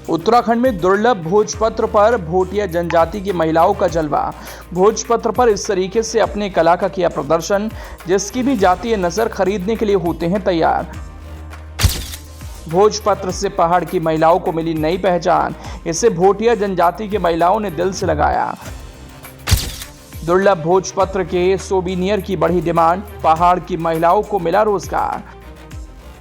उत्तराखंड में दुर्लभ भोजपत्र पर भोटिया जनजाति की महिलाओं का जलवा। भोजपत्र पर इस तरीके से अपने कला का किया प्रदर्शन, जिसकी भी जातीय नजर खरीदने के लिए होते हैं तैयार। भोजपत्र से पहाड़ की महिलाओं को मिली नई पहचान, इसे भोटिया जनजाति की महिलाओं ने दिल से लगाया। दुर्लभ भोजपत्र के सोविनियर की बढ़ी डिमांड, पहाड़ की महिलाओं को मिला रोजगार।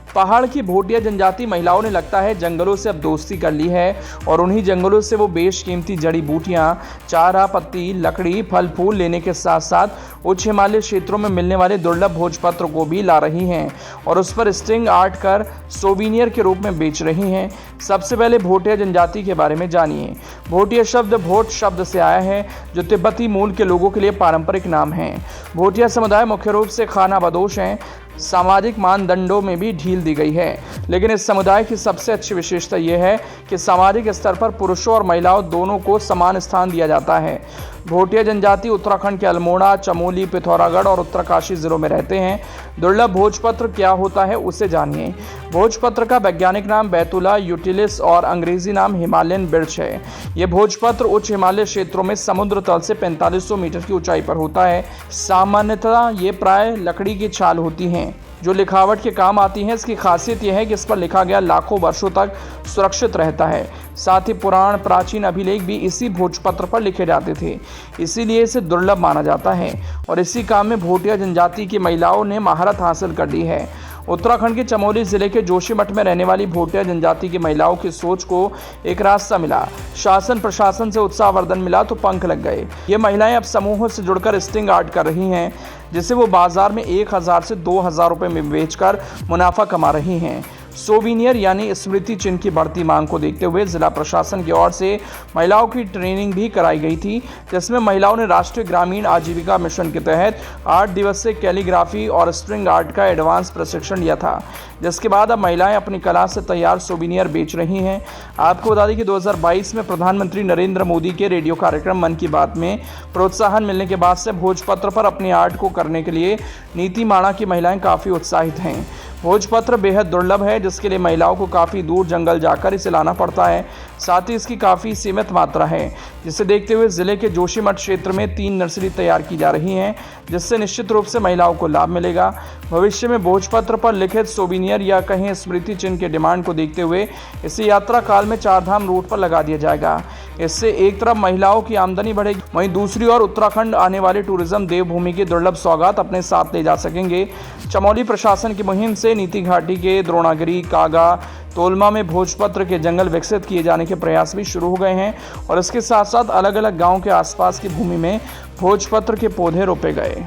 पहाड़ की भोटिया जनजाति महिलाओं ने लगता है जंगलों से अब दोस्ती कर ली है और उन्हीं जंगलों से वो बेशकीमती जड़ी बूटियां, चारा, पत्ती, लकड़ी, फल फूल लेने के साथ साथ उच्च हिमालय क्षेत्रों में मिलने वाले दुर्लभ भोजपत्र को भी ला रही हैं और उस पर स्ट्रिंग आर्ट कर सोविनियर के रूप में बेच रही हैं। सबसे पहले भोटिया जनजाति के बारे में जानिए। भोटिया शब्द भोट शब्द से आया है, जो तिब्बती मूल के लोगों के लिए पारंपरिक नाम है। भोटिया समुदाय मुख्य रूप से खानाबदोश हैं। सामाजिक मानदंडों में भी ढील दी गई है, लेकिन इस समुदाय की सबसे अच्छी विशेषता यह है कि सामाजिक स्तर पर पुरुषों और महिलाओं दोनों को समान स्थान दिया जाता है। भोटिया जनजाति उत्तराखंड के अल्मोड़ा, चमोली, पिथौरागढ़ और उत्तरकाशी जिलों में रहते हैं। दुर्लभ भोजपत्र क्या होता है उसे जानिए। भोजपत्र का वैज्ञानिक नाम बैतुला यूटिलिस और अंग्रेजी नाम हिमालयन बिर्च है। यह भोजपत्र उच्च हिमालय क्षेत्रों में समुद्र तल से 4500 मीटर की ऊंचाई पर होता है। सामान्यतः ये प्राय लकड़ी की छाल होती हैं जो लिखावट के काम आती हैं। इसकी खासियत यह है कि इस पर लिखा गया लाखों वर्षों तक सुरक्षित रहता है। साथ ही पुराण, प्राचीन अभिलेख भी इसी भोजपत्र पर लिखे जाते थे, इसीलिए इसे दुर्लभ माना जाता है और इसी काम में भोटिया जनजाति की महिलाओं ने महारत हासिल कर ली है। उत्तराखंड के चमोली जिले के जोशीमठ में रहने वाली भोटिया जनजाति की महिलाओं की सोच को एक रास्ता मिला। शासन प्रशासन से उत्साहवर्धन मिला तो पंख लग गए। ये महिलाएं अब समूहों से जुड़कर स्ट्रिंग आर्ट कर रही हैं, जिसे वो बाजार में 1000 से 2000 रुपए में बेचकर मुनाफा कमा रही हैं। सोविनियर यानी स्मृति चिन्ह की बढ़ती मांग को देखते हुए जिला प्रशासन की ओर से महिलाओं की ट्रेनिंग भी कराई गई थी, जिसमें महिलाओं ने राष्ट्रीय ग्रामीण आजीविका मिशन के तहत 8 दिवसीय कैलीग्राफी और स्ट्रिंग आर्ट का एडवांस प्रशिक्षण लिया था, जिसके बाद अब महिलाएं अपनी कला से तैयार सोविनियर बेच रही हैं। आपको बता दें कि 2022 में प्रधानमंत्री नरेंद्र मोदी के रेडियो कार्यक्रम मन की बात में प्रोत्साहन मिलने के बाद से भोजपत्र पर अपने आर्ट को करने के लिए नीतीमाणा की महिलाएं काफ़ी उत्साहित हैं। भोजपत्र बेहद दुर्लभ है, जिसके लिए महिलाओं को काफ़ी दूर जंगल जाकर इसे लाना पड़ता है। साथ ही इसकी काफ़ी सीमित मात्रा है, जिसे देखते हुए ज़िले के जोशीमठ क्षेत्र में 3 नर्सरी तैयार की जा रही हैं, जिससे निश्चित रूप से महिलाओं को लाभ मिलेगा। भविष्य में भोजपत्र पर लिखित सोविनियर या कहीं स्मृति चिन्ह के डिमांड को देखते हुए इसे यात्रा काल में 4 धाम रूट पर लगा दिया जाएगा। इससे एक तरफ महिलाओं की आमदनी बढ़ेगी, वहीं दूसरी ओर उत्तराखंड आने वाले टूरिज्म देवभूमि की दुर्लभ सौगात अपने साथ ले जा सकेंगे। चमोली प्रशासन की मुहिम से नीति घाटी के द्रोणागिरी, कागा, तोलमा में भोजपत्र के जंगल विकसित किए जाने के प्रयास भी शुरू हो गए हैं और इसके साथ साथ अलग अलग गांव के आसपास की भूमि में भोजपत्र के पौधे रोपे गए।